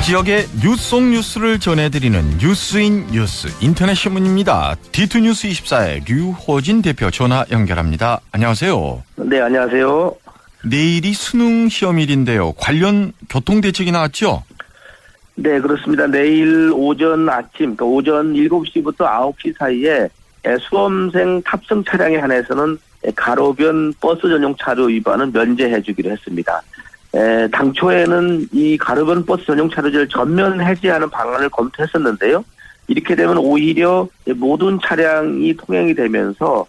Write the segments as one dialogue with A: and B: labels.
A: 지역의 뉴스 속 뉴스를 전해드리는 뉴스인 뉴스 인터넷 신문입니다. D2뉴스 24의 류호진 대표 전화 연결합니다. 안녕하세요.
B: 네, 안녕하세요.
A: 내일이 수능 시험일인데요. 관련 교통대책이 나왔죠?
B: 네, 그렇습니다. 내일 오전 아침, 그러니까 오전 7시부터 9시 사이에 수험생 탑승 차량에 한해서는 가로변 버스 전용 차로 위반은 면제해 주기로 했습니다. 당초에는 이 가로변 버스 전용 차로제를 전면 해제하는 방안을 검토했었는데요. 이렇게 되면 오히려 모든 차량이 통행이 되면서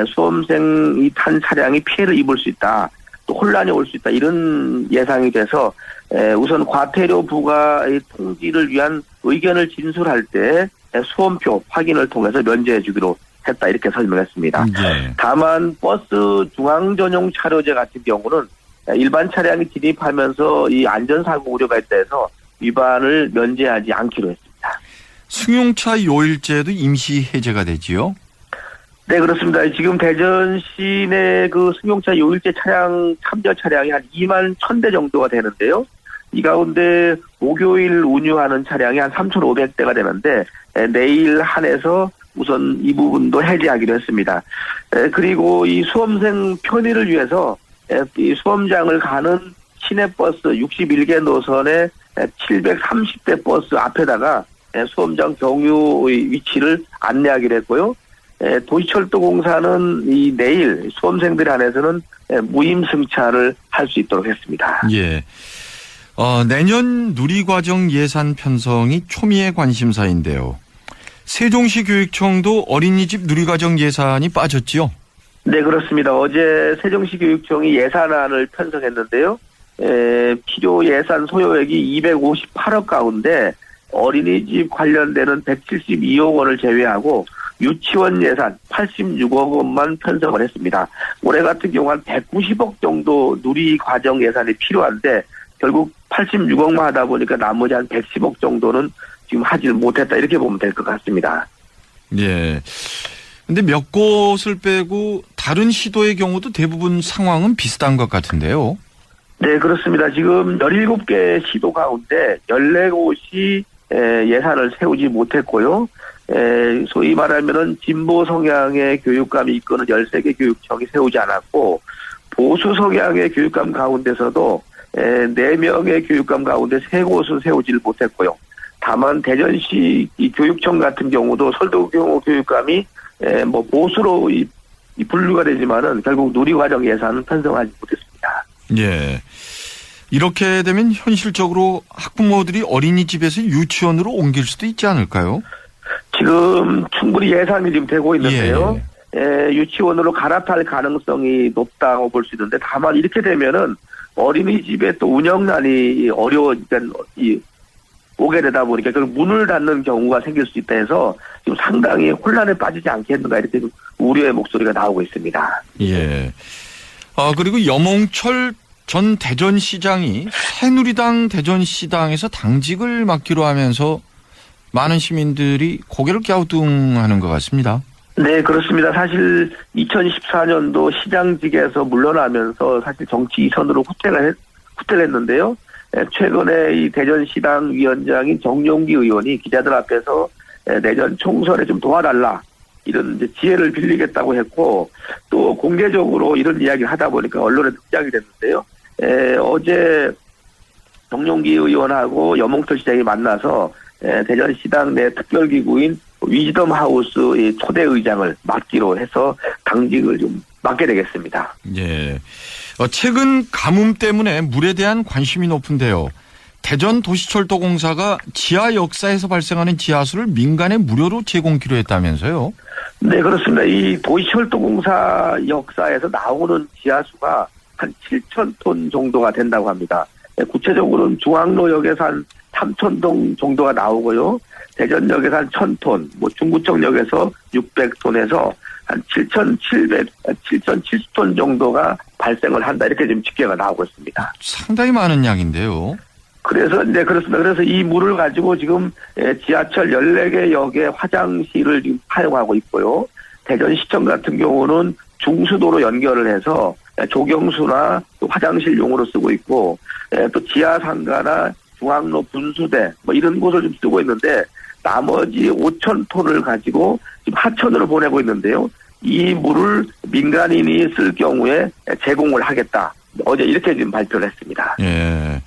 B: 수험생이 탄 차량이 피해를 입을 수 있다. 또 혼란이 올 수 있다. 이런 예상이 돼서 우선 과태료 부과의 통지를 위한 의견을 진술할 때 수험표 확인을 통해서 면제해 주기로 했다. 이렇게 설명했습니다.
A: 네.
B: 다만 버스 중앙 전용 차로제 같은 경우는 일반 차량이 진입하면서 이 안전사고 우려가 있다 해서 위반을 면제하지 않기로 했습니다.
A: 승용차 요일제도 임시 해제가 되지요?
B: 네, 그렇습니다. 지금 대전 시내 그 승용차 요일제 차량 참여 차량이 한 2만 1,000대 정도가 되는데요. 이 가운데 목요일 운유하는 차량이 한 3,500대가 되는데 내일 한해서 우선 이 부분도 해제하기로 했습니다. 그리고 이 수험생 편의를 위해서 이 수험장을 가는 시내버스 61개 노선의 730대 버스 앞에다가 수험장 경유의 위치를 안내하기로 했고요. 도시철도공사는 이 내일 수험생들 안에서는 무임승차를 할 수 있도록 했습니다.
A: 예. 내년 누리과정 예산 편성이 초미의 관심사인데요. 세종시 교육청도 어린이집 누리과정 예산이 빠졌지요? 네,
B: 그렇습니다. 어제 세종시 교육청이 예산안을 편성했는데요. 필요 예산 소요액이 258억 가운데 어린이집 관련되는 172억 원을 제외하고 유치원 예산 86억 원만 편성을 했습니다. 올해 같은 경우 한 190억 정도 누리과정 예산이 필요한데 결국 86억만 하다 보니까 나머지 한 110억 정도는 지금 하지를 못했다. 이렇게 보면 될 것 같습니다.
A: 예. 근데 몇 곳을 빼고 다른 시도의 경우도 대부분 상황은 비슷한 것 같은데요.
B: 네, 그렇습니다. 지금 17개 시도 가운데 14곳이 예산을 세우지 못했고요. 소위 말하면은 진보 성향의 교육감이 이끄는 13개 교육청이 세우지 않았고 보수 성향의 교육감 가운데서도 4명의 교육감 가운데 3곳을 세우지를 못했고요. 다만 대전시 이 교육청 같은 경우도 설도경호 교육감이 뭐 보수로 이 분류가 되지만은 결국 누리과정 예산은 편성하지 못했습니다.
A: 예. 이렇게 되면 현실적으로 학부모들이 어린이집에서 유치원으로 옮길 수도 있지 않을까요?
B: 지금 충분히 예상이 지금 되고 있는데요. 유치원으로 갈아탈 가능성이 높다고 볼 수 있는데 다만 이렇게 되면은 어린이집의 또 운영난이 어려우니까 오게 되다 보니까 결국 문을 닫는 경우가 생길 수 있다 해서 지금 상당히 혼란에 빠지지 않겠는가 이렇게 우려의 목소리가 나오고 있습니다.
A: 예. 그리고 염홍철 전 대전시장이 새누리당 대전시당에서 당직을 맡기로 하면서 많은 시민들이 고개를 갸우뚱하는 것 같습니다.
B: 네, 그렇습니다. 사실 2014년도 시장직에서 물러나면서 사실 정치 이선으로 후퇴를 했는데요. 최근에 이 대전시당 위원장인 정용기 의원이 기자들 앞에서 내년 총선에 좀 도와달라 이런 이제 지혜를 빌리겠다고 했고 또 공개적으로 이런 이야기를 하다 보니까 언론에 등장이 됐는데요. 어제 정용기 의원하고 염홍철 시장이 만나서 대전시당 내 특별기구인 위즈덤 하우스 초대 의장을 맡기로 해서 당직을 좀 맡게 되겠습니다.
A: 예. 최근 가뭄 때문에 물에 대한 관심이 높은데요. 대전 도시철도공사가 지하 역사에서 발생하는 지하수를 민간에 무료로 제공키로 했다면서요?
B: 네, 그렇습니다. 이 도시철도공사 역사에서 나오는 지하수가 한 7,000톤 정도가 된다고 합니다. 구체적으로는 중앙로역에서 한 3,000톤 정도가 나오고요. 대전역에서 한 1,000톤, 중구청역에서 600톤에서 한 7,070톤 정도가 발생을 한다. 이렇게 지금 집계가 나오고 있습니다.
A: 상당히 많은 양인데요.
B: 그래서, 네, 그렇습니다. 그래서 이 물을 가지고 지금 지하철 14개 역의 화장실을 지금 사용하고 있고요. 대전시청 같은 경우는 중수도로 연결을 해서 조경수나 또 화장실용으로 쓰고 있고 또 지하 상가나 중앙로 분수대 뭐 이런 곳을 좀 쓰고 있는데 나머지 5천 톤을 가지고 지금 하천으로 보내고 있는데요. 이 물을 민간인이 쓸 경우에 제공을 하겠다. 어제 이렇게 지금 발표를 했습니다.
A: 예.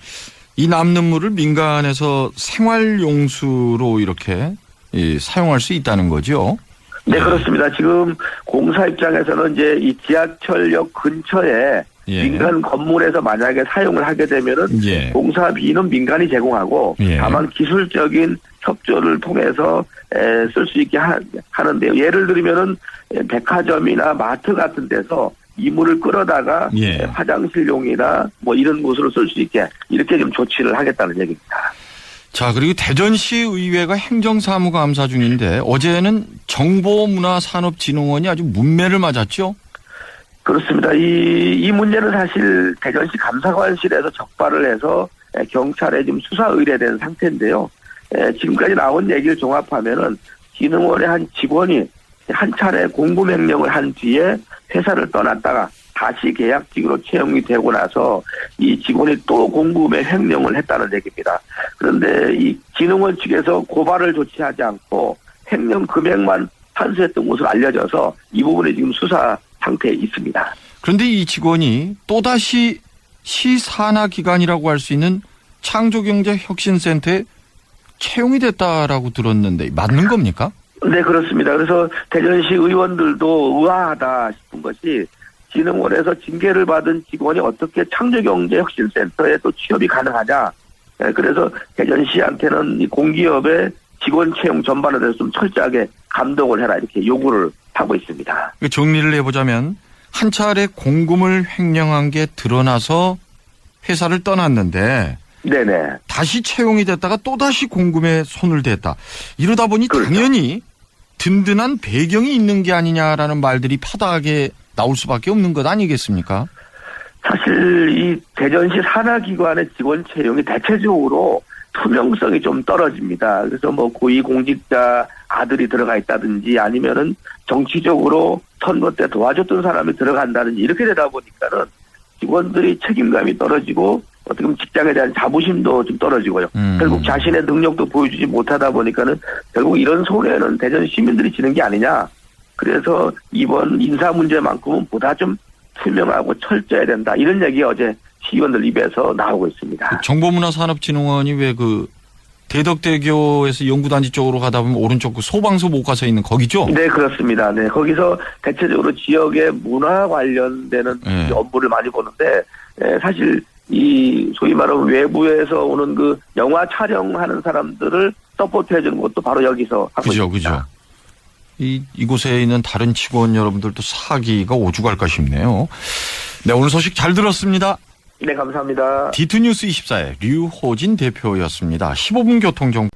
A: 이 남는 물을 민간에서 생활용수로 이렇게 사용할 수 있다는 거죠?
B: 네, 그렇습니다. 지금 공사 입장에서는 이제 이 지하철역 근처에 민간 건물에서 만약에 사용을 하게 되면은 공사비는 민간이 제공하고 다만 기술적인 협조를 통해서 쓸 수 있게 하는데요. 예를 들면은 백화점이나 마트 같은 데서 이 물을 끌어다가 화장실용이나 뭐 이런 곳으로 쓸 수 있게 이렇게 좀 조치를 하겠다는 얘기입니다.
A: 자, 그리고 대전시 의회가 행정사무감사 중인데 어제는 정보문화산업진흥원이 아주 문매를 맞았죠? 그렇습니다.
B: 이 문제는 사실 대전시 감사관실에서 적발을 해서 경찰에 지금 수사 의뢰된 상태인데요. 지금까지 나온 얘기를 종합하면은 진흥원의 한 직원이 한 차례 공부 명령을 한 뒤에 회사를 떠났다가 다시 계약직으로 채용이 되고 나서 이 직원이 또 공부 횡령을 했다는 얘기입니다. 그런데 이 진흥원 측에서 고발을 조치하지 않고 횡령 금액만 환수했던 것으로 알려져서 이 부분이 지금 수사 상태에 있습니다.
A: 그런데 이 직원이 또다시 시산하기관이라고 할 수 있는 창조경제혁신센터에 채용이 됐다라고 들었는데 맞는 겁니까?
B: 네, 그렇습니다. 그래서 대전시 의원들도 의아하다 싶은 것이 진흥원에서 징계를 받은 직원이 어떻게 창조경제혁신센터에 또 취업이 가능하냐. 그래서 대전시한테는 이 공기업의 직원 채용 전반에 대해서 좀 철저하게 감독을 해라 이렇게 요구를 하고 있습니다.
A: 정리를 해보자면 한 차례 공금을 횡령한 게 드러나서 회사를 떠났는데
B: 네네.
A: 다시 채용이 됐다가 또다시 공금에 손을 댔다. 이러다 보니
B: 그렇죠.
A: 당연히 든든한 배경이 있는 게 아니냐라는 말들이 파다하게 나올 수밖에 없는 것 아니겠습니까?
B: 사실 이 대전시 산하기관의 직원 채용이 대체적으로 투명성이 좀 떨어집니다. 그래서 뭐 고위공직자 아들이 들어가 있다든지 아니면은 정치적으로 선거 때 도와줬던 사람이 들어간다든지 이렇게 되다 보니까는 직원들이 책임감이 떨어지고 어떻게 보면 직장에 대한 자부심도 좀 떨어지고요. 결국 자신의 능력도 보여주지 못하다 보니까는 결국 이런 손해는 대전 시민들이 지는 게 아니냐. 그래서 이번 인사 문제만큼은 보다 좀 투명하고 철저해야 된다. 이런 얘기 어제 시의원들 입에서 나오고 있습니다.
A: 정보문화산업진흥원이 왜 그 대덕대교에서 연구단지 쪽으로 가다 보면 오른쪽 그 소방서 못 가서 있는 거기죠?
B: 네, 그렇습니다. 네, 거기서 대체적으로 지역의 문화 관련되는 업무를 많이 보는데 사실 이 소위 말하는 외부에서 오는 그 영화 촬영하는 사람들을 서포트해 주는 것도 바로 여기서 하고 있습니다.
A: 그죠. 이곳에 있는 다른 직원 여러분들도 사기가 오죽할까 싶네요. 네, 오늘 소식 잘 들었습니다.
B: 네, 감사합니다.
A: D2뉴스 24의 류호진 대표였습니다. 15분 교통정보.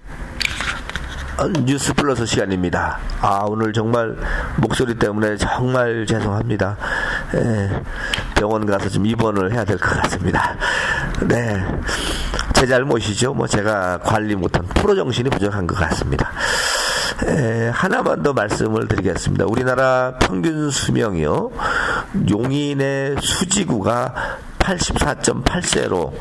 C: 뉴스 플러스 시간입니다. 오늘 정말 목소리 때문에 정말 죄송합니다. 병원 가서 좀 입원을 해야 될 것 같습니다. 네. 제 잘못이죠. 제가 관리 못한 프로 정신이 부족한 것 같습니다. 하나만 더 말씀을 드리겠습니다. 우리나라 평균 수명이요. 용인의 수지구가 84.8세로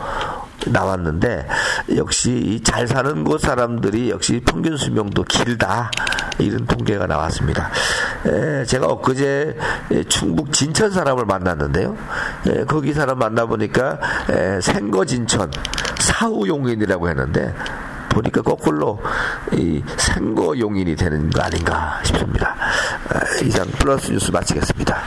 C: 나왔는데 역시 이 잘 사는 곳 사람들이 역시 평균 수명도 길다 이런 통계가 나왔습니다. 제가 엊그제 충북 진천 사람을 만났는데요. 거기 사람 만나보니까 생거진천 사후용인이라고 했는데 보니까 거꾸로 이 생거용인이 되는 거 아닌가 싶습니다. 이상 플러스 뉴스 마치겠습니다.